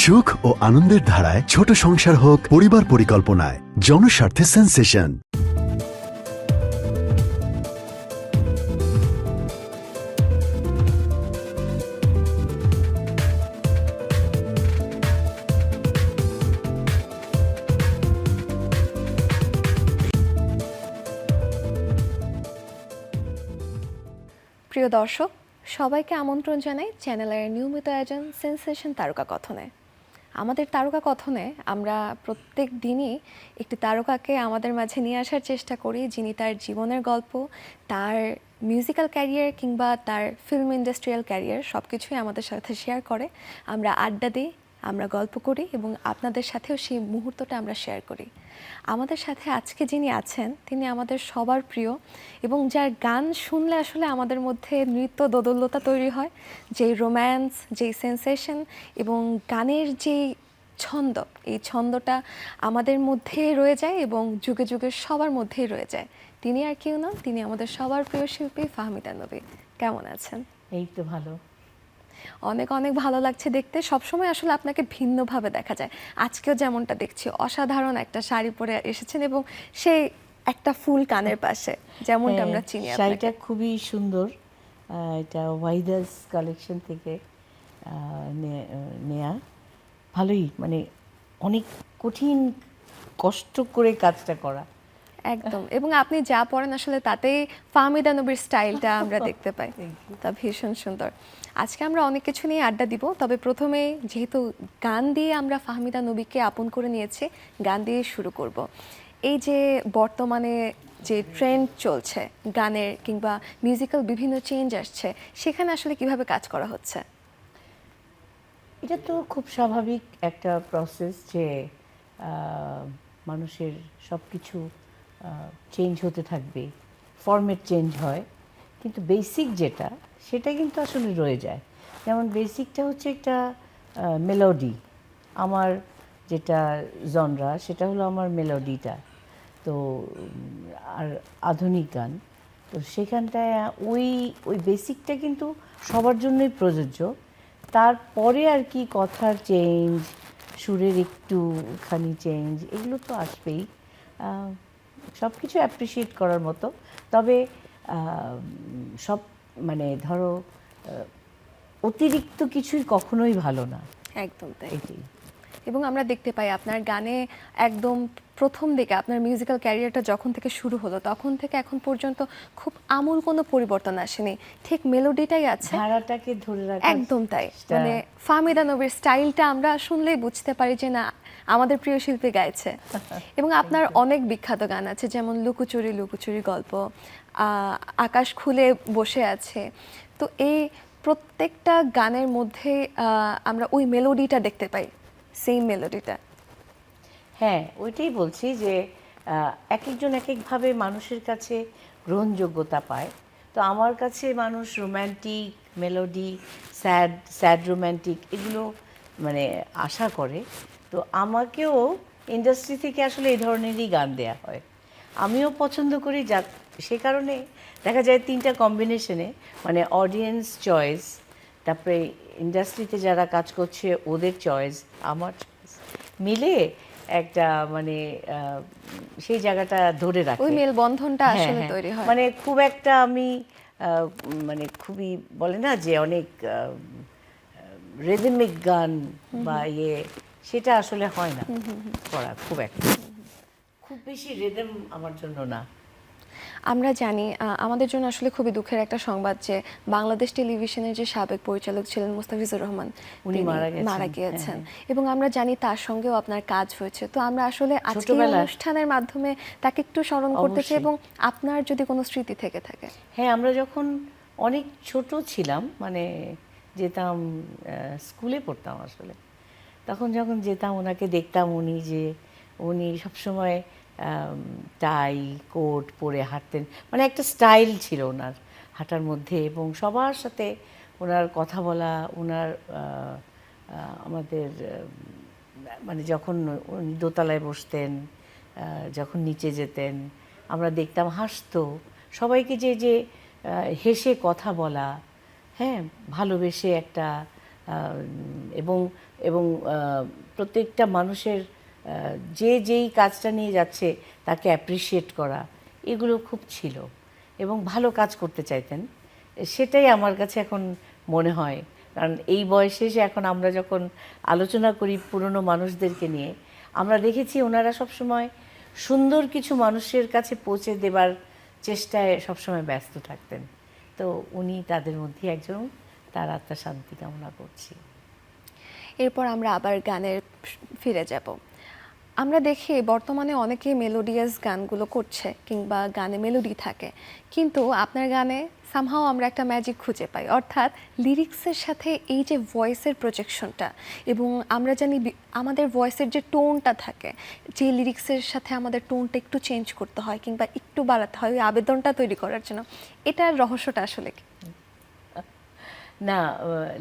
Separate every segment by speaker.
Speaker 1: সুখ ও আনন্দের ধারায় ছোট সংসার হোক পরিবার পরিকল্পনায় জনস্বার্থে সেন্সেশন।
Speaker 2: প্রিয় দর্শক, সবাইকে আমন্ত্রণ জানাই চ্যানেলের নিয়মিত আয়োজন সেন্সেশন তারকা কথনে। আমাদের তারকা কথনে আমরা প্রত্যেক দিনই একটি তারকাকে আমাদের মাঝে নিয়ে আসার চেষ্টা করি, যিনি তার জীবনের গল্প, তার মিউজিক্যাল ক্যারিয়ার কিংবা তার ফিল্ম ইন্ডাস্ট্রিয়াল ক্যারিয়ার সব কিছুই আমাদের সাথে শেয়ার করে। আমরা আড্ডা দিই, আমরা গল্প করি এবং আপনাদের সাথেও সেই মুহূর্তটা আমরা শেয়ার করি। আমাদের সাথে আজকে যিনি আছেন তিনি আমাদের সবার প্রিয় এবং যার গান শুনলে আসলে আমাদের মধ্যে নৃত্য দোদুল্যতা তৈরি হয়, যেই রোম্যান্স, যেই সেন্সেশন এবং গানের যেই ছন্দ, এই ছন্দটা আমাদের মধ্যেই রয়ে যায় এবং যুগে যুগে সবার মধ্যেই রয়ে যায়। তিনি আর কেউ নন, তিনি আমাদের সবার প্রিয় শিল্পী ফাহমিদা নবী। কেমন আছেন?
Speaker 3: এই তো ভালো।
Speaker 2: অনেক অনেক ভালো লাগছে দেখতে। সবসময় আসলে আপনাকে ভিন্নভাবে দেখা যায়। আজকেও যেমনটা দেখছি, অসাধারণ একটা শাড়ি পরে এসেছেন এবং সেই একটা ফুল কানের পাশে, যেমনটা আমরা চিনি আপনাকে।
Speaker 3: শাড়িটা খুবই সুন্দর। এটা ওয়াইদাস কালেকশন থেকে নেয়া। ভালোই, মানে অনেক কঠিন কষ্ট করে কাজটা করা।
Speaker 2: একদম। এবং আপনি যা পরেন আসলে তাতেই ফাহমিদা নবীর স্টাইলটা আমরা দেখতে পাই। তা ভীষণ সুন্দর। আজকে আমরা অনেক কিছু নিয়ে আড্ডা দিব, তবে প্রথমে যেহেতু গান দিয়ে আমরা ফাহমিদা নবীকে আপন করে নিয়েছি, গান দিয়ে শুরু করব। এই যে বর্তমানে যে ট্রেন্ড চলছে গানের কিংবা মিউজিক্যাল বিভিন্ন চেঞ্জ আসছে, সেখানে আসলে কিভাবে কাজ করা হচ্ছে?
Speaker 3: এটা তো খুব স্বাভাবিক একটা প্রসেস যে মানুষের সব কিছু চেঞ্জ হতে থাকবে, ফরম্যাট চেঞ্জ হয়, কিন্তু বেসিক যেটা সেটা কিন্তু আসলে রয়ে যায়। যেমন বেসিকটা হচ্ছে একটা মেলোডি। আমার যেটা জনরা সেটা হলো আমার মেলোডিটা। তো আর আধুনিক গান, তো সেখানটায় ওই ওই বেসিকটা কিন্তু সবার জন্যই প্রযোজ্য। তারপরে আর কি কথার চেঞ্জ, সুরের একটুখানি চেঞ্জ, এগুলো তো আসবেই। সব কিছু অ্যাপ্রিসিয়েট করার মতো। তবে সব মানে ধরো অতিরিক্ত কিছুই কখনোই ভালো না।
Speaker 2: একদম তাই।
Speaker 3: এটাই।
Speaker 2: এবং আমরা দেখতে পাই আপনার গানে একদম প্রথম দিকে আপনার মিউজিক্যাল ক্যারিয়ারটা যখন থেকে শুরু হলো তখন থেকে এখন পর্যন্ত খুব আমূল কোনো পরিবর্তন আসেনি, ঠিক মেলোডিটাই আছে,
Speaker 3: ধারাটাকে ধরে রাখা।
Speaker 2: একদম তাই। মানে ফাহমিদা নবীর স্টাইলটা আমরা শুনলেই বুঝতে পারি যে না, আমাদের প্রিয় শিল্পী গাইছে। এবং আপনার অনেক বিখ্যাত গান আছে, যেমন লুকোচুরি লুকোচুরি গল্প, আকাশ খুলে বসে আছে। তো এই প্রত্যেকটা গানের মধ্যে আমরা ওই মেলোডিটা দেখতে পাই, সেম মেলোডিটা।
Speaker 3: হ্যাঁ, ওইটাই বলছি যে এক একজন এক একভাবে মানুষের কাছে গ্রহণযোগ্যতা পায়। তো আমার কাছে মানুষ romantic melody, sad sad romantic এগুলো মানে আশা করে। তো আমাকেও ইন্ডাস্ট্রি থেকে আসলে এই ধরনেরই গান দেয়া হয়, আমিও পছন্দ করি। যা সে কারণে দেখা যায় তিনটা কম্বিনেশনে, মানে অডিয়েন্স চয়েস, তারপরে ইন্ডাস্ট্রিতে যারা কাজ করছে ওদের চয়েস, আমার চয়েস মিলে একটা মানে সেই জায়গাটা ধরে রাখে,
Speaker 2: ওই মেলবন্ধনটা আসলে তৈরি হয়।
Speaker 3: মানে খুব একটা আমি মানে খুবই বলে না যে অনেক রিদমিক গান বা সেটা আসলে হয় না করা খুব একটা, খুব বেশি রিদম আমার জন্য না।
Speaker 2: আমরা জানি আমাদের জন্য আসলে খুবই দুঃখের একটা সংবাদ যে বাংলাদেশ টেলিভিশনের যে সাবেক পরিচালক ছিলেন মুস্তাফিজুর রহমান,
Speaker 3: উনি
Speaker 2: মারা গিয়েছেন। এবং আমরা জানি তার সঙ্গেও আপনার কাজ হয়েছে। তো আমরা আসলে আজকে অনুষ্ঠানের মাধ্যমে তাকে একটু স্মরণ করতে চাই এবং আপনার যদি কোনো স্মৃতি থেকে থাকে।
Speaker 3: হ্যাঁ, আমরা যখন অনেক ছোট ছিলাম, মানে যেতাম স্কুলে পড়তাম আসলে, তখন যখন যেতাম ওনাকে দেখতাম, উনি সবসময় টাই কোট পরে হাঁটতেন, মানে একটা স্টাইল ছিল ওনার হাঁটার মধ্যে, এবং সবার সাথে ওনার কথা বলা, ওনার আমাদের মানে যখন উনি দোতলায় বসতেন, যখন নিচে যেতেন আমরা দেখতাম হাসতো, সবাইকে যে যে হেসে কথা বলা, হ্যাঁ, ভালোবেসে একটা, এবং এবং প্রত্যেকটা মানুষের যে যেই কাজটা নিয়ে যাচ্ছে তাকে অ্যাপ্রিসিয়েট করা, এগুলো খুব ছিল এবং ভালো কাজ করতে চাইতেন। সেটাই আমার কাছে এখন মনে হয়, কারণ এই বয়সে এসে এখন আমরা যখন আলোচনা করি পুরনো মানুষদেরকে নিয়ে, আমরা দেখেছি ওনারা সবসময় সুন্দর কিছু মানুষের কাছে পৌঁছে দেবার চেষ্টায় সবসময় ব্যস্ত থাকতেন। তো উনি তাদের মধ্যে একজন, তার আত্মার শান্তি কামনা করছি।
Speaker 2: এরপর আমরা আবার গানের ফিরে যাব। আমরা দেখি বর্তমানে অনেকে মেলোডিয়াস গানগুলো করছে কিংবা গানে মেলোডি থাকে, কিন্তু আপনার গানে সামহাও আমরা একটা ম্যাজিক খুঁজে পাই, অর্থাৎ লিরিক্সের সাথে এই যে ভয়েসের প্রজেকশনটা, এবং আমরা জানি আমাদের ভয়েসের যে টোনটা থাকে, যে লিরিক্সের সাথে আমাদের টোনটা একটু চেঞ্জ করতে হয় কিংবা একটু বাড়াতে হয় ওই আবেদনটা তৈরি করার জন্য, এটার রহস্যটা আসলে কি?
Speaker 3: না,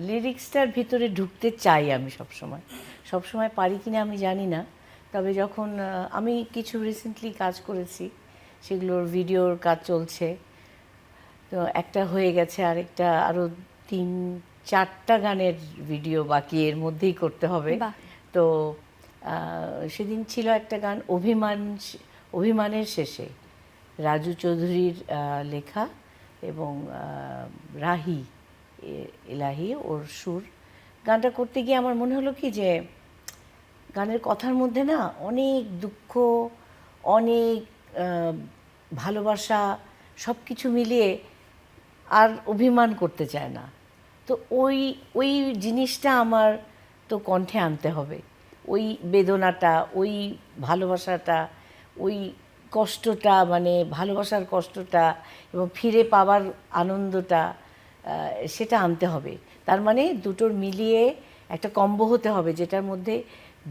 Speaker 3: লিরিক্সটার ভিতরে ঢুকতে চাই আমি সবসময় পারি কিনা আমি জানি না। তবে যখন আমি কিছু রিসেন্টলি কাজ করেছি, সেগুলোর ভিডিওর কাজ চলছে, তো একটা হয়ে গেছে, আরেকটা আরও 3-4টা গানের ভিডিও বাকি, এর মধ্যেই করতে হবে।
Speaker 2: বাহ।
Speaker 3: তো সেদিন ছিল একটা গান অভিমানের শেষে, রাজু চৌধুরীর লেখা এবং রাহি এলাহি ওর সুর। গানটা করতে গিয়ে আমার মনে হলো কি যে গানের কথার মধ্যে না অনেক দুঃখ, অনেক ভালোবাসা, সব কিছু মিলিয়ে আর অভিমান করতে চায় না। তো ওই ওই জিনিসটা আমার তো কণ্ঠে আনতে হবে, ওই বেদনাটা, ওই ভালোবাসাটা, ওই কষ্টটা, মানে ভালোবাসার কষ্টটা এবং ফিরে পাওয়ার আনন্দটা, সেটা আনতে হবে। তার মানে দুটোর মিলিয়ে একটা কম্বো হতে হবে, যেটার মধ্যে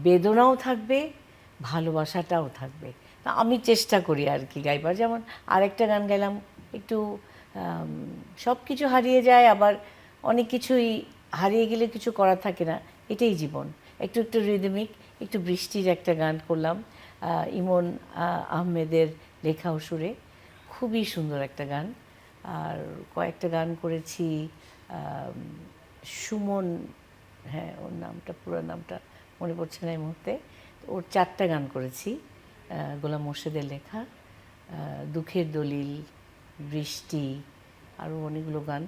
Speaker 3: বেদনাও থাকবে, ভালোবাসাটাও থাকবে। তা আমি চেষ্টা করি আর কি গাইবার। যেমন আরেকটা গান গাইলাম, একটু সব কিছু হারিয়ে যায়, আবার অনেক কিছুই হারিয়ে গেলে কিছু করার থাকে না, এটাই জীবন। একটু একটু রিদমিক, একটু বৃষ্টির একটা গান করলাম, ইমন আহমেদের লেখা ও সুরে, খুবই সুন্দর একটা গান। আর কয়েকটা গান করেছি সুমন, হ্যাঁ ওর নামটা, পুরো নামটা মনে পড়ছে না এই মুহূর্তে। ওর 4টা গান করেছি, গোলাম মোর্শেদের লেখা, দুঃখের দলিল, বৃষ্টি, আরও অনেকগুলো গান।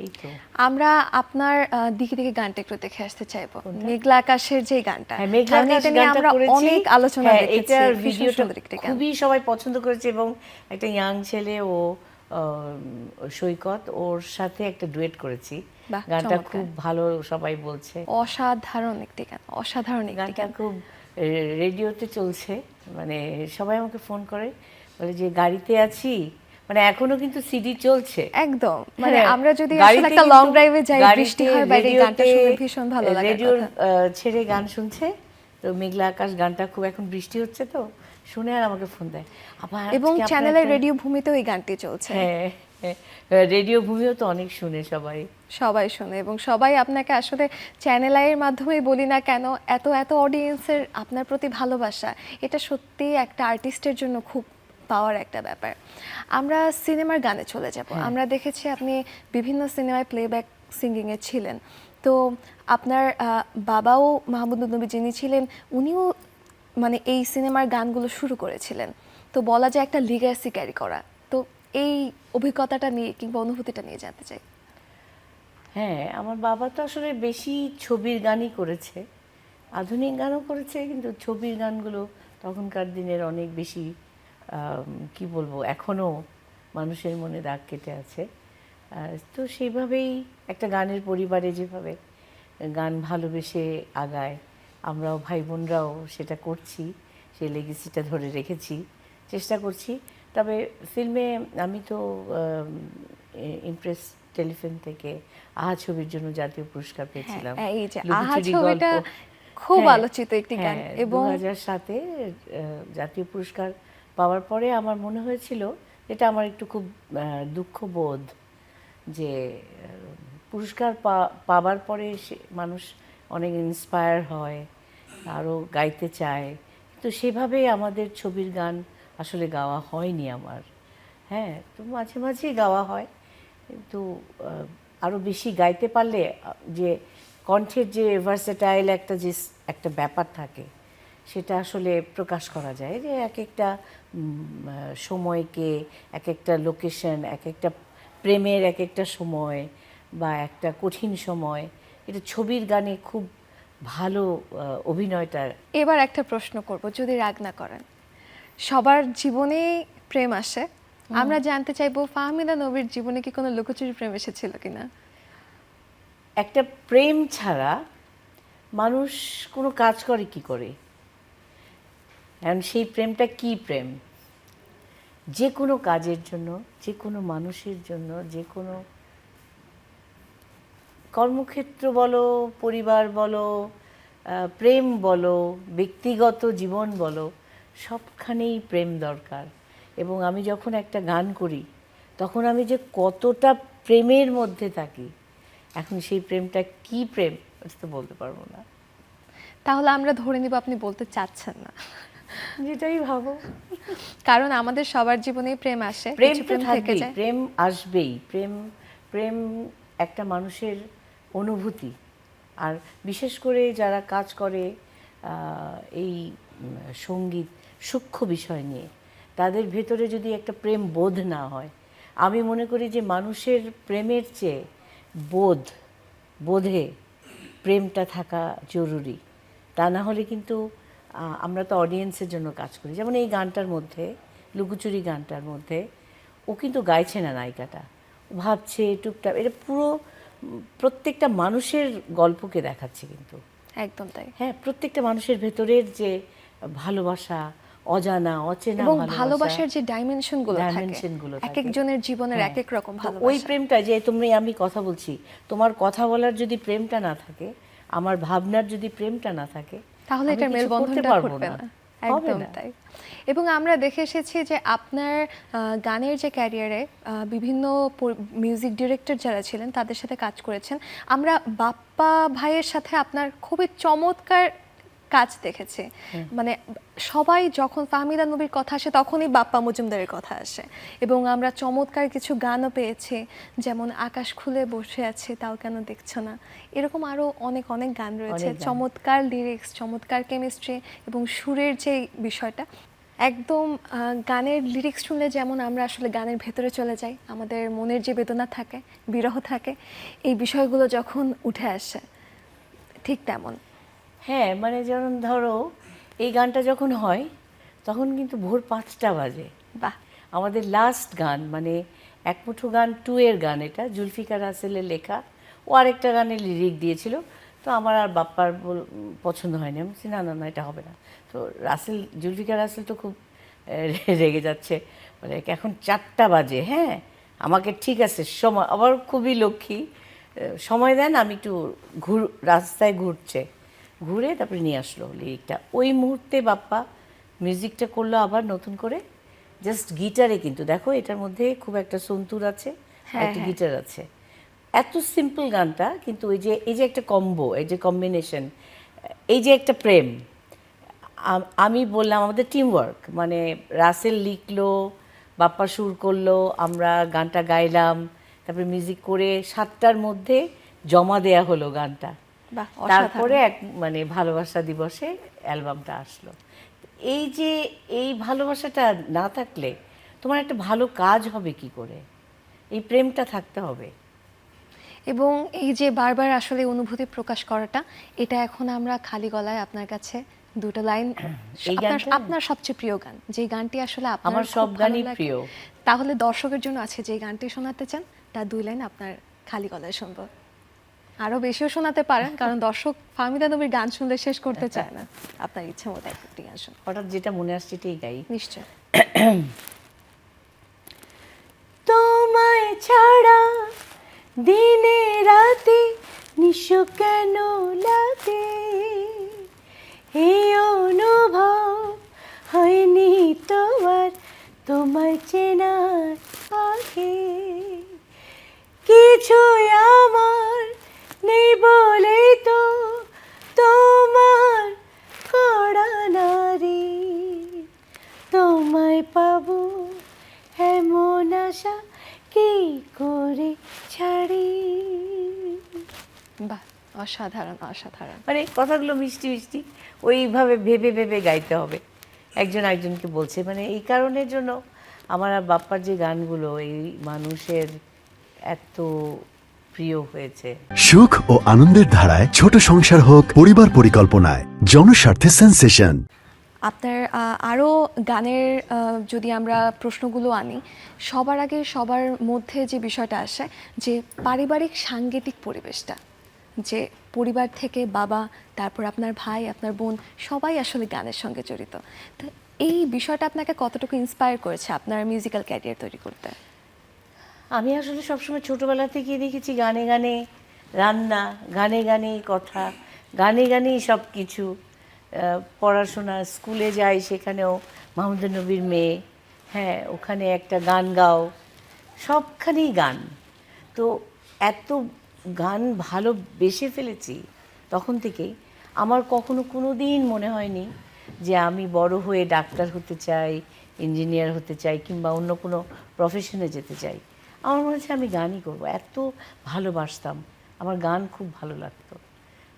Speaker 3: এই তো
Speaker 2: আমরা আপনার দিকে দিকে গানটা একটু দেখে আসতে চাইবো, মেঘলা আকাশের যে গানটা।
Speaker 3: হ্যাঁ, মেঘলা
Speaker 2: কারণ
Speaker 3: আকাশ
Speaker 2: এটা নিয়ে
Speaker 3: গানটা
Speaker 2: আমরা
Speaker 3: করেছি।
Speaker 2: অনেক আলোচনা
Speaker 3: হ্যাঁ,
Speaker 2: দেখেছি,
Speaker 3: এটার
Speaker 2: ভীষণ
Speaker 3: ভিডিওটা
Speaker 2: সুন্দর একটা গান।
Speaker 3: খুবই সবাই পছন্দ করেছে এবং একটা ইয়াং ছেলে, ও সৈকত, ওর সাথে একটা ডুয়েট করেছি।
Speaker 2: বাহ,
Speaker 3: গানটা
Speaker 2: চমৎকার।
Speaker 3: খুব ভালো, সবাই বলছে।
Speaker 2: অসাধারণ একটি গান, অসাধারণ একটি
Speaker 3: গানটা
Speaker 2: গান।
Speaker 3: খুব রেডিওতে চলছে, মানে সবাই আমাকে ফোন করে, বলে যে গাড়িতে আছি, মানে এখনো কিন্তু সিডি চলছে
Speaker 2: একদম, মানে
Speaker 3: হ্যাঁ,
Speaker 2: আমরা যদি আসলে
Speaker 3: গাড়িতে
Speaker 2: একটা লং
Speaker 3: কিন্তু
Speaker 2: ড্রাইভে যাই,
Speaker 3: গাড়িতে
Speaker 2: বৃষ্টি হয় বাইরে, গানটা
Speaker 3: রেডিওতে,
Speaker 2: শুনতে ভীষণ ভালো লাগার
Speaker 3: রেডিওর
Speaker 2: কথা।
Speaker 3: ছেড়ে গান শুনছে। তো মেঘলা আকাশ গানটা খুব, এখন বৃষ্টি হচ্ছে তো, শুনে আর আমাকে ফোন দেয়, আবার
Speaker 2: এবং
Speaker 3: আজকে আপনার
Speaker 2: চ্যানেলের
Speaker 3: একটা-"
Speaker 2: রেডিও ভূমিতেও এই গানটি চলছে।
Speaker 3: হ্যাঁ, রেডিও ভূমিও তো অনেক শুনে সবাই।
Speaker 2: সবাই শোনে এবং সবাই আপনাকে আসলে চ্যানেল আইয়ের মাধ্যমেই বলি না কেন, এত এত অডিয়েন্সের আপনার প্রতি ভালোবাসা, এটা সত্যি একটা আর্টিস্টের জন্য খুব পাওয়ার একটা ব্যাপার। আমরা সিনেমার গানে চলে যাব। আমরা দেখেছি আপনি বিভিন্ন সিনেমায় প্লেব্যাক সিঙ্গিংয়ে ছিলেন। তো আপনার বাবাও মাহমুদুর নবী যিনি ছিলেন, উনিও মানে এই সিনেমার গানগুলো শুরু করেছিলেন। তো বলা যায় একটা লিগ্যাসি ক্যারি করা। তো এই অভিজ্ঞতাটা নিয়ে কিংবা অনুভূতিটা নিয়ে জানতে চাই।
Speaker 3: হ্যাঁ, আমার বাবা তো আসলে বেশি ছবির গানই করেছে, আধুনিক গানও করেছে, কিন্তু ছবির গানগুলো তখনকার দিনের অনেক বেশি, কি বলবো, এখনও মানুষের মনে দাগ কেটে আছে। তো সেইভাবেই একটা গানের পরিবারে যেভাবে গান ভালোবেসে আগায়, আমরাও ভাই বোনরাও সেটা করছি, সেই লেগেসিটা ধরে রেখেছি, চেষ্টা করছি। তবে ফিল্মে আমি তো ইমপ্রেস টেলিফিল্ম থেকে আহা ছবির জন্য জাতীয় পুরস্কার পেয়েছিলাম।
Speaker 2: হ্যাঁ, এই যে আহা
Speaker 3: লুকোচুরি
Speaker 2: ছবিটা
Speaker 3: গল্প,
Speaker 2: খুব
Speaker 3: হ্যাঁ,
Speaker 2: আলোচিত একটি গান
Speaker 3: হ্যাঁ,
Speaker 2: এবং
Speaker 3: 2007-এ জাতীয় পুরস্কার পাওয়ার পরে আমার মনে হয়েছিল, এটা আমার একটু খুব দুঃখবোধ, যে পুরস্কার পাওয়ার পরে মানুষ অনেক ইন্সপায়ার হয়, আরও গাইতে চায়, তো সেভাবে আমাদের ছবির গান আসলে গাওয়া হয়নি আমার। হ্যাঁ, তো মাঝে মাঝেই গাওয়া হয়, কিন্তু আরও বেশি গাইতে পারলে, যে কণ্ঠের যে ভার্সেটাইল একটা ব্যাপার থাকে, সেটা আসলে প্রকাশ করা যায় যে এক একটা সময়কে, এক একটা লোকেশন, এক একটা প্রেমের এক একটা সময় বা একটা কঠিন সময়, এটা ছবির গানে খুব ভালো অভিনয়টা।
Speaker 2: এবার একটা প্রশ্ন করব, যদি রাগ না করেন। সবার জীবনে প্রেম আসে, আমরা জানতে চাইবো ফাহমিদা নবীর জীবনে কি কোনো লুকোচুরি প্রেম এসেছিল কিনা?
Speaker 3: একটা প্রেম ছাড়া মানুষ কোনো কাজ করে কি করে? এখন সেই প্রেমটা কি প্রেম? যে কোনো কাজের জন্য, যে কোনো মানুষের জন্য, যে কোনো কর্মক্ষেত্র বলো, পরিবার বলো, প্রেম বলো, ব্যক্তিগত জীবন বলো, সবখানেই প্রেম দরকার। এবং আমি যখন একটা গান করি, তখন আমি যে কতটা প্রেমের মধ্যে থাকি, এখন সেই প্রেমটা কি প্রেম তো বলতে পারবো না।
Speaker 2: তাহলে আমরা ধরে নিব আপনি বলতে চাচ্ছেন না।
Speaker 3: যেটাই ভাবো,
Speaker 2: কারণ আমাদের সবার জীবনেই প্রেম আসে,
Speaker 3: প্রেম
Speaker 2: কিছু
Speaker 3: তো
Speaker 2: প্রেম থেকে
Speaker 3: থাকবেই,
Speaker 2: যায়।
Speaker 3: প্রেম আসবেই। প্রেম প্রেম একটা মানুষের অনুভূতি। আর বিশেষ করে যারা কাজ করে এই সঙ্গীত সূক্ষ্ম বিষয় নিয়ে, তাদের ভেতরে যদি একটা প্রেম বোধ না হয়, আমি মনে করি যে মানুষের প্রেমের চেয়ে বোধে প্রেমটা থাকা জরুরি। তা না হলে কিন্তু আমরা তো অডিয়েন্সের জন্য কাজ করি। যেমন এই গানটার মধ্যে, লুকোচুরি গানটার মধ্যে, ও কিন্তু গাইছে না নায়িকাটা, ও ভাবছে টুকটাক, এটা পুরো প্রত্যেকটা মানুষের গল্পকে দেখাচ্ছে কিন্তু।
Speaker 2: একদম তাই।
Speaker 3: হ্যাঁ, প্রত্যেকটা মানুষের ভেতরের যে ভালোবাসা, অজানা অচেনা
Speaker 2: এবং ভালোবাসার যে ডাইমেনশন গুলো থাকে, এক একজনের জীবনের এক এক রকম ভালোবাসা।
Speaker 3: ওই প্রেমটা যে আমি কথা বলছি, তোমার কথা বলার যদি প্রেমটা না থাকে, আমার ভাবনার যদি প্রেমটা না থাকে,
Speaker 2: তাহলে
Speaker 3: আমি
Speaker 2: এটার
Speaker 3: কিছু
Speaker 2: মেলবন্ধনটা
Speaker 3: করতে পারবো
Speaker 2: ঘটবে
Speaker 3: না।
Speaker 2: না।
Speaker 3: হবে
Speaker 2: একদম
Speaker 3: না।
Speaker 2: তাই। এবং আমরা দেখে এসেছি যে আপনার গানের যে ক্যারিয়ারে বিভিন্ন মিউজিক ডিরেক্টর যারা ছিলেন তাদের সাথে কাজ করেছেন। আমরা বাপ্পা ভাইয়ের সাথে আপনার খুবই চমৎকার কাজ দেখেছি। মানে সবাই যখন ফাহমিদা নবীর কথা আসে তখনই বাপ্পা মজুমদারের কথা আসে, এবং আমরা চমৎকার কিছু গানও পেয়েছি, যেমন আকাশ খুলে বসে আছে তাও কেন দেখছো না, এরকম আরও অনেক অনেক গান রয়েছে।
Speaker 3: অনেক গান।
Speaker 2: চমৎকার লিরিক্স, চমৎকার কেমিস্ট্রি এবং সুরের যে বিষয়টা, একদম গানের লিরিক্স শুনলে যেমন আমরা আসলে গানের ভেতরে চলে যাই, আমাদের মনের যে বেদনা থাকে, বিরহ থাকে, এই বিষয়গুলো যখন উঠে আসে ঠিক তেমন।
Speaker 3: হ্যাঁ, মানে যেমন ধরো এই গানটা যখন হয় তখন কিন্তু ভোর 5টা বাজে।
Speaker 2: বাহ।
Speaker 3: আমাদের লাস্ট গান, মানে এক মুঠো গান 2 এর গান, এটা জুলফিকার রাসেলের লেখা। ও আরেকটা গানে লিরিক দিয়েছিল, তো আমার আর বাপ্পার পছন্দ হয়নি। আমি বলছি না না না, এটা হবে না। তো জুলফিকার রাসেল তো খুব রেগে যাচ্ছে, বলে এখন 4টা বাজে, হ্যাঁ আমাকে ঠিক আছে সময়, আবার খুবই লক্ষ্মী, সময় দেন, আমি একটু রাস্তায় ঘুরে তারপরে নিয়ে আসলো লিরিকটা। ওই মুহূর্তে বাপ্পা মিউজিকটা করলো আবার নতুন করে, জাস্ট গিটারে। কিন্তু দেখো এটার মধ্যে খুব একটা সন্তুর আছে, একটা গিটার আছে। এত সিম্পল গানটা, কিন্তু এই যে একটা কম্বো, এই যে কম্বিনেশন, এই যে একটা প্রেম, আমি বললাম আমাদের টিম ওয়ার্ক। মানে রাসেল লিখলো, বাপ্পা সুর করলো, আমরা গানটা গাইলাম, তারপরে মিউজিক করে 7টার মধ্যে জমা দেয়া হলো গানটা।
Speaker 2: বাহ,
Speaker 3: তারপরে মানে ভালোবাসা দিবসে অ্যালবামটা আসলো। এই যে এই ভালোবাসাটা না থাকলে তোমার একটা ভালো কাজ হবে কি করে? এই প্রেমটা থাকতে হবে।
Speaker 2: এবং এই যে বারবার আসলে অনুভূতি প্রকাশ করাটা, এটা এখন আমরা খালি গলায় আপনার কাছে দুটো লাইন, আপনার সবচেয়ে প্রিয় গান, যে গানটি আসলে
Speaker 3: আমার সব গানই প্রিয়,
Speaker 2: তাহলে দর্শকের জন্য আছে যে গানটি শোনাতে চান তার 2 লাইন আপনার খালি গলায় শুনবো। আরো বেশিও শোনাতে পারেন, কারণ দর্শক ফাহমিদা নবীর গান শুনলে শেষ করতে চায় না। আপনার ইচ্ছে মতো একটি গান শুনুন।
Speaker 3: হঠাৎ যেটা মনে আসছে এটাই গাই।
Speaker 2: নিশ্চয়।
Speaker 3: তোমায় ছাড়া দিনে রাতে নিশো কেন লাগে, এই অনুভব হয়নি তোমায় চেনার আগে। কিছুই আমার নেই বলে তো তোমার কড়া নারী, তোমায় পাবো এমন আশা কি করে ছাড়ি।
Speaker 2: বাহ, অসাধারণ অসাধারণ।
Speaker 3: মানে কথাগুলো মিষ্টি মিষ্টি ওইভাবে ভেবে ভেবে গাইতে হবে, একজন একজনকে বলছে। মানে এই কারণের জন্য আমার আর বাপ্পার যে গানগুলো এই মানুষের এত প্রিয় হয়েছে।
Speaker 1: সুখ ও আনন্দের ধারায় ছোট সংসার হোক পরিবার পরিকল্পনায় জনস্বার্থে সেন্সেশন।
Speaker 2: আপনার আরও গানের যদি আমরা প্রশ্নগুলো আনি, সবার আগে সবার মধ্যে যে বিষয়টা আসে যে পারিবারিক সাংগীতিক পরিবেশটা, যে পরিবার থেকে বাবা, তারপর আপনার ভাই, আপনার বোন সবাই আসলে গানের সঙ্গে জড়িত। তো এই বিষয়টা আপনাকে কতটুকু ইন্সপায়ার করেছে আপনার মিউজিক্যাল ক্যারিয়ার তৈরি করতে?
Speaker 3: আমি আসলে সবসময় ছোটোবেলা থেকেই দেখেছি গানে গানে রান্না, গানে গানেই কথা, গানে গানেই সব কিছু। পড়াশোনা, স্কুলে যাই সেখানেও মাহমুদুর নবীর মেয়ে, হ্যাঁ ওখানে একটা গান গাও, সবখানেই গান। তো এত গান ভালোবেসে ফেলেছি তখন থেকেই। আমার কখনো কোনো দিন মনে হয়নি যে আমি বড় হয়ে ডাক্তার হতে চাই, ইঞ্জিনিয়ার হতে চাই, কিংবা অন্য কোনো প্রফেশনে যেতে চাই। আমার মনে হচ্ছে আমি গানই করবো, এত ভালোবাসতাম, আমার গান খুব ভালো লাগতো।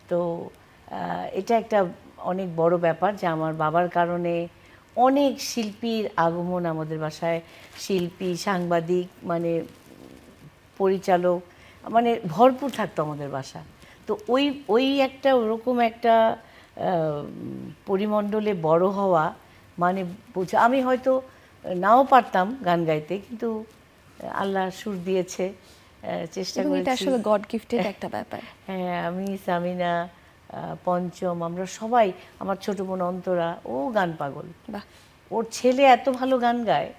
Speaker 3: তো এটা একটা অনেক বড় ব্যাপার যে আমার বাবার কারণে অনেক শিল্পীর আগমন আমাদের বাসায়। শিল্পী, সাংবাদিক, মানে পরিচালক, মানে ভরপুর থাকতো আমাদের বাসা। তো ওই ওই একটা ওরকম একটা পরিমণ্ডলে বড় হওয়া মানে বোঝা। আমি হয়তো নাও পারতাম গান গাইতে, কিন্তু আল্লাহ সুর দিয়েছে, চেষ্টা
Speaker 2: এবং এটা
Speaker 3: করেছি।
Speaker 2: আসলে গড গিফটেড একটা ব্যাপার।
Speaker 3: হ্যাঁ, আমি, সামিনা, পঞ্চম, আমরা সবাই, আমার ছোট বোন অন্তরা, ও গান পাগল।
Speaker 2: বাহ,
Speaker 3: ওর ছেলে এত ভালো গান গায়,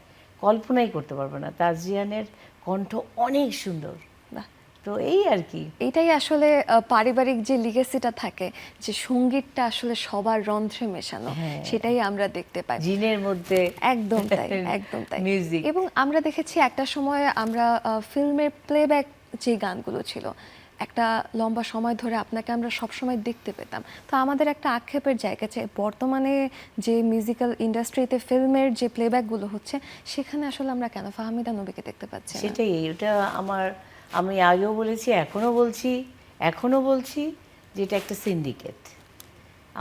Speaker 3: কল্পনাই করতে পারবে না। তাজিয়ানের কণ্ঠ অনেক সুন্দর।
Speaker 2: বাহ।
Speaker 3: তো এই আর কি।
Speaker 2: এটাই আসলে পারিবারিক যে লিগেসিটা থাকে, যে সঙ্গীতটা আসলে সবার রন্ধ্রে মেশানো, সেটাই আমরা দেখতে পাই
Speaker 3: জিনের মধ্যে
Speaker 2: একদম তাই, একদম তাই।
Speaker 3: মিউজিক।
Speaker 2: এবং আমরা দেখেছি একটা সময় আমরা ফিল্মের প্লেব্যাক যে গানগুলো ছিল, একটা লম্বা সময় ধরে আপনাকে আমরা সবসময় দেখতে পেতাম। তো আমাদের একটা আক্ষেপের জায়গা আছে বর্তমানে যে মিউজিক্যাল ইন্ডাস্ট্রিতে ফিল্মের যে প্লেব্যাকগুলো হচ্ছে, সেখানে আসলে আমরা কেন ফাহমিদা নবীকে দেখতে পাচ্ছি না?
Speaker 3: সেটাই, ওটা আমি আগেও বলেছি, এখনো বলছি যে এটা একটা সিন্ডিকেট।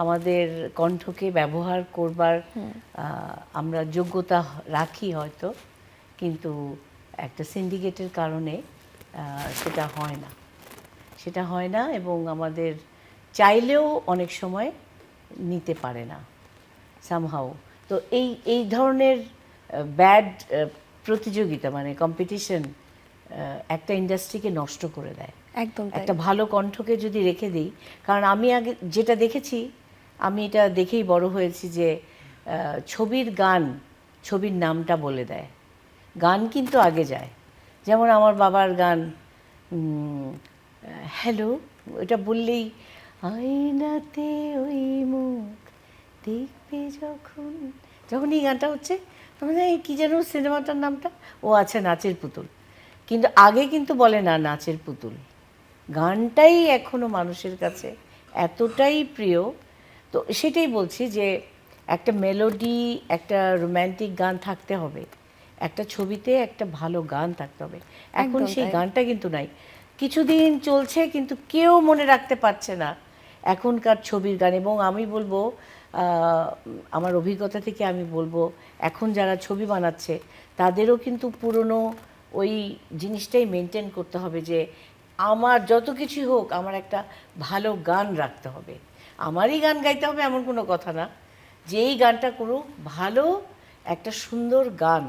Speaker 3: আমাদের কণ্ঠকে ব্যবহার করবার আমরা যোগ্যতা রাখি হয়তো, কিন্তু একটা সিন্ডিকেটের কারণে সেটা হয় না এবং আমাদের চাইলেও অনেক সময় নিতে পারে না সামহাও। তো এই ধরনের ব্যাড প্রতিযোগিতা, মানে কম্পিটিশন, একটা ইন্ডাস্ট্রিকে নষ্ট করে দেয়।
Speaker 2: একদম তাই।
Speaker 3: একটা ভালো কণ্ঠকে যদি রেখে দিই, কারণ আমি আগে যেটা দেখেছি, আমি এটা দেখেই বড় হয়েছি যে ছবির নামটা বলে দেয়, গান কিন্তু আগে যায়। যেমন আমার বাবার গান হ্যালো, এটা বললেই আয়নাতে ওই মুখ দেখবে যখন এই গানটা হচ্ছে, তখন এই কী যেন সিনেমাটার নামটা, ও আচ্ছা নাচের পুতুল। কিন্তু আগে কিন্তু বলে না নাচের পুতুল। গানটাই এখনো মানুষের কাছে এতটাই প্রিয়। তো সেটাই বলছি যে একটা মেলোডি, একটা রোম্যান্টিক গান থাকতে হবে, একটা ছবিতে একটা ভালো গান থাকতে হবে। এখন
Speaker 2: একদম
Speaker 3: সেই
Speaker 2: তাই।
Speaker 3: গানটা কিন্তু নাই। কিছুদিন চলছে কিন্তু কেউ মনে রাখতে পারছে না এখনকার ছবির গান। এবং আমি বলবো, আমার অভিজ্ঞতা থেকে আমি বলবো, এখন যারা ছবি বানাচ্ছে তাদেরও কিন্তু পুরনো ওই জিনিসটাই মেনটেন করতে হবে যে আমার যত কিছু হোক আমার একটা ভালো গান রাখতে হবে। আমারই গান গাইতে হবে এমন কোনো কথা না, যে এই গানটা কোনো ভালো একটা সুন্দর গান,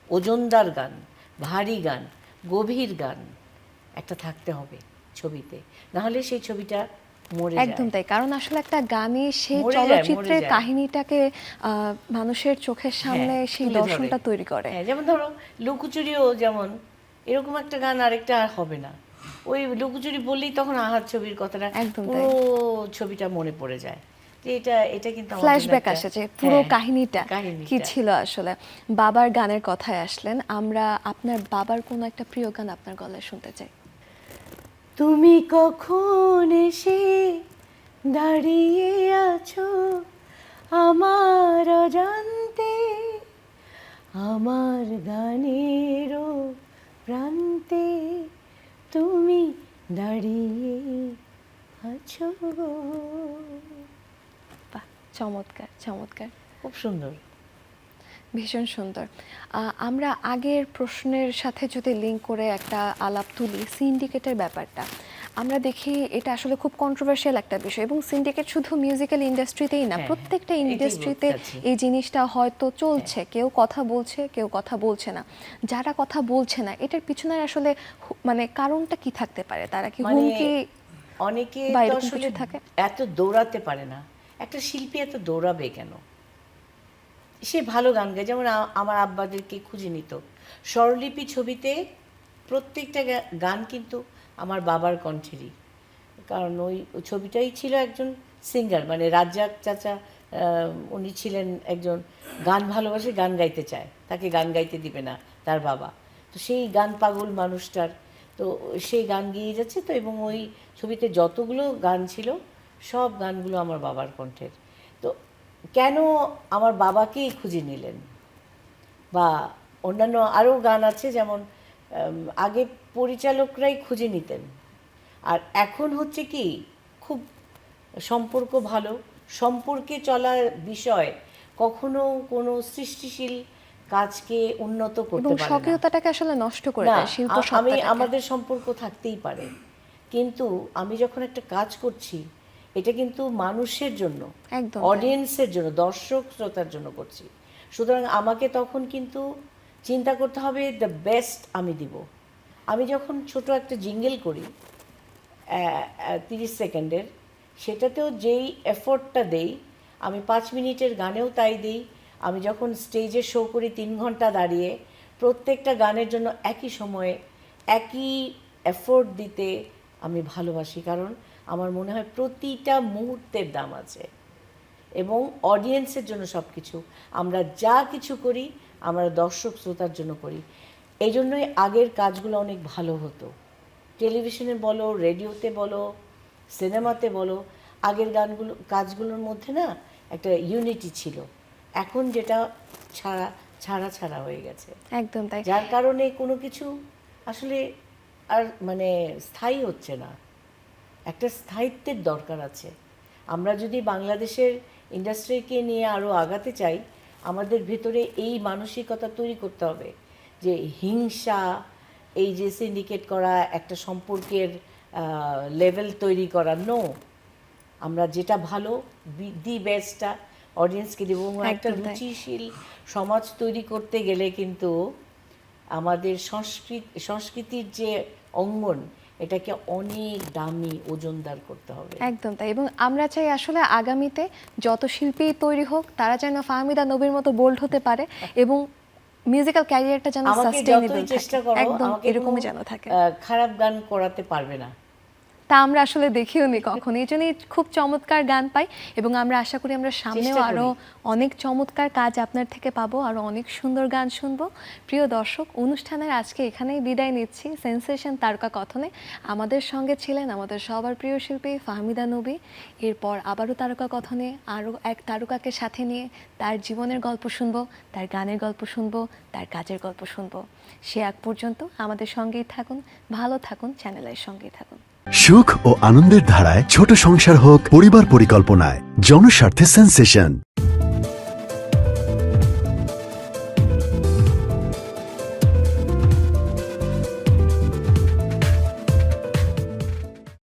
Speaker 3: ওজনদার গান, ভারী গান, গভীর গান একটা থাকতে হবে ছবিতে, নাহলে সেই ছবিটা মরে যায়।
Speaker 2: একদম তাই, কারণ আসলে একটা গানে সেই
Speaker 3: মরে যায়,
Speaker 2: চলচ্চিত্রের
Speaker 3: মরে যায়।
Speaker 2: কাহিনীটাকে মানুষের চোখের সামনে
Speaker 3: হ্যাঁ,
Speaker 2: সেই
Speaker 3: তুলে
Speaker 2: দর্শনটা
Speaker 3: ধরে।
Speaker 2: তৈরি করে।
Speaker 3: হ্যাঁ, যেমন ধরো লুকোচুরিও যেমন, এরকম একটা গান আরেকটা আর হবে না। ওই লুকোচুরি বললেই তখন আহার ছবির কথাটা,
Speaker 2: একদম
Speaker 3: পুরো
Speaker 2: তাই।
Speaker 3: ছবিটা মনে পড়ে যায়। যে এটা কিন্তু আমার জন্য
Speaker 2: ফ্ল্যাশব্যাক
Speaker 3: একটা-
Speaker 2: আসে যে পুরো
Speaker 3: হ্যাঁ,
Speaker 2: কাহিনীটা কি ছিল আসলে। বাবার গানের কথায় আসলেন, আমরা আপনার বাবার কোনো একটা প্রিয় গান আপনার গলায় শুনতে চাই।
Speaker 3: তুমি কখন এসে দাঁড়িয়ে আছো আমার অজান্তে, আমার গানেরও প্রান্তে তুমি দাঁড়িয়ে
Speaker 2: চমৎকার চমৎকার,
Speaker 3: খুব সুন্দর।
Speaker 2: ভীষণ সুন্দর। আমরা আগের প্রশ্নের সাথে যদি লিঙ্ক করে একটা আলাপ তুলি, সিন্ডিকেটের ব্যাপারটা আমরা দেখি এটা আসলে খুব কন্ট্রোভার্সিয়াল একটা বিষয়, এবং সিন্ডিকেট শুধু মিউজিক্যাল ইন্ডাস্ট্রিতেই না,
Speaker 3: হ্যাঁ,
Speaker 2: প্রত্যেকটা
Speaker 3: এটাই
Speaker 2: ইন্ডাস্ট্রিতে
Speaker 3: বলতে চাচ্ছি।
Speaker 2: এই জিনিসটা হয়তো চলছে। কেউ কথা বলছে, কেউ কথা বলছে না। যারা কথা বলছে না, এটার পিছনে আসলে মানে কারণটা কি থাকতে পারে? তারা কি
Speaker 3: মানে
Speaker 2: হুমকি
Speaker 3: অনেকে
Speaker 2: বা
Speaker 3: তো
Speaker 2: এরকম
Speaker 3: আসলে
Speaker 2: কিছু থাকে?
Speaker 3: এত দৌড়াতে পারে না। একটা শিল্পী এত দৌড়াবে কেন? সে ভালো গান গায়, যেমন আমার আব্বাদেরকে খুঁজে নিত। স্বরলিপি ছবিতে প্রত্যেকটা গান কিন্তু আমার বাবার কণ্ঠেরই, কারণ ওই ছবিটাই ছিল একজন সিঙ্গার, মানে রাজ্জাক চাচা, উনি ছিলেন একজন গান ভালোবাসে, গান গাইতে চায়, তাকে গান গাইতে দিবে না তার বাবা। তো সেই গান পাগল মানুষটার, তো সেই গান গেয়ে যাচ্ছে তো, এবং ওই ছবিতে যতগুলো গান ছিল সব গানগুলো আমার বাবার কণ্ঠের। তো কেন আমার বাবাকেই খুঁজে নিলেন? বা অন্যান্য আরও গান আছে, যেমন আগে পরিচালকরাই খুঁজে নিতেন, আর এখন হচ্ছে কি খুব সম্পর্ক ভালো, সম্পর্কে চলার বিষয় কখনো কোনো সৃষ্টিশীল কাজকে উন্নত
Speaker 2: এবং
Speaker 3: করতে পারে না।
Speaker 2: স্বকীয়তাটাকে আসলে নষ্ট করে
Speaker 3: না,
Speaker 2: দেয়, শিল্প
Speaker 3: আমি
Speaker 2: সত্তাটাকে।
Speaker 3: আমাদের সম্পর্ক থাকতেই পারে, কিন্তু আমি যখন একটা কাজ করছি এটা কিন্তু মানুষের জন্য,
Speaker 2: একদম তাই।
Speaker 3: অডিয়েন্সের জন্য, দর্শক শ্রোতার জন্য করছি। সুতরাং আমাকে তখন কিন্তু চিন্তা করতে হবে দ্য বেস্ট আমি দিব। আমি যখন ছোট একটা জিঙ্গেল করি 30 সেকেন্ডের, সেটাতেও যেই এফোর্টটা দেই, আমি 5 মিনিটের গানেও তাই দিই। আমি যখন স্টেজে শো করি 3 ঘন্টা দাঁড়িয়ে, প্রত্যেকটা গানের জন্য একই সময়ে একই এফোর্ট দিতে আমি ভালোবাসি, কারণ আমার মনে হয় প্রতিটা মুহূর্তের দাম আছে, এবং অডিয়েন্সের জন্য সব কিছু। আমরা যা কিছু করি আমরা দর্শক শ্রোতার জন্য করি। এই জন্যই আগের কাজগুলো অনেক ভালো হতো। টেলিভিশনে বলো, রেডিওতে বলো, সিনেমাতে বলো, আগের কাজগুলোর মধ্যে না একটা ইউনিটি ছিল। এখন যেটা ছাড়া ছাড়া ছাড়া হয়ে গেছে,
Speaker 2: একদম তাই।
Speaker 3: যার কারণে কোনো কিছু আসলে আর মানে স্থায়ী হচ্ছে না। একটা স্থায়িত্বের দরকার আছে। আমরা যদি বাংলাদেশের ইন্ডাস্ট্রিকে নিয়ে আরও আগাতে চাই, আমাদের ভেতরে এই মানসিকতা তৈরি করতে হবে যে হিংসা, এই যে সিন্ডিকেট করা, একটা সম্পর্কের লেভেল তৈরি করা, নো। আমরা যেটা ভালো, দি বেস্টটা অডিয়েন্সকে দেবো। এবং একটা
Speaker 2: একদম তাই।
Speaker 3: রুচিশীল সমাজ তৈরি করতে গেলে কিন্তু আমাদের সংস্কৃতির যে অঙ্গন, এটাকে অনেক দামি, ওজনদার করতে হবে।
Speaker 2: একদম তাই। এবং আমরা চাই আসলে আগামীতে যত শিল্পী তৈরি হোক, তারা যেন ফাহমিদা নবীর মতো বোল্ড হতে পারে, এবং মিউজিক্যাল ক্যারিয়ারটা যেন
Speaker 3: আমাকে
Speaker 2: সাস্টেইনেবল
Speaker 3: যতই
Speaker 2: থাকে।
Speaker 3: চেষ্টা করো,
Speaker 2: একদম
Speaker 3: আমাকে
Speaker 2: এরকমই
Speaker 3: কোনো
Speaker 2: যেন থাকে।
Speaker 3: খারাপ গান করাতে পারবে না।
Speaker 2: তা আমরা আসলে দেখিও নি কখনো, এই জন্যই খুব চমৎকার গান পাই, এবং আমরা আশা করি আমরা সামনেও
Speaker 3: চেষ্টা করি।
Speaker 2: আরো অনেক চমৎকার কাজ আপনার থেকে পাবো, আরো অনেক সুন্দর গান শুনবো। প্রিয় দর্শক, অনুষ্ঠানের আজকে এখানেই বিদায় নিচ্ছি সেন্সেশন তারকা কথনে। আমাদের সঙ্গে ছিলেন আমাদের সবার প্রিয় শিল্পী ফাহমিদা নবী। এরপর আবারও তারকা কথনে আরও এক তারকাকে সাথে নিয়ে তার জীবনের গল্প শুনবো, তার গানের গল্প শুনবো, তার কাজের গল্প শুনবো। সে আগ পর্যন্ত আমাদের সঙ্গেই থাকুন, ভালো থাকুন, চ্যানেলের সঙ্গেই থাকুন।
Speaker 1: সুখ ও আনন্দের ধারায় ছোট সংসার হোক পরিবার পরিকল্পনায়, জনস্বার্থে সেন্সেশন।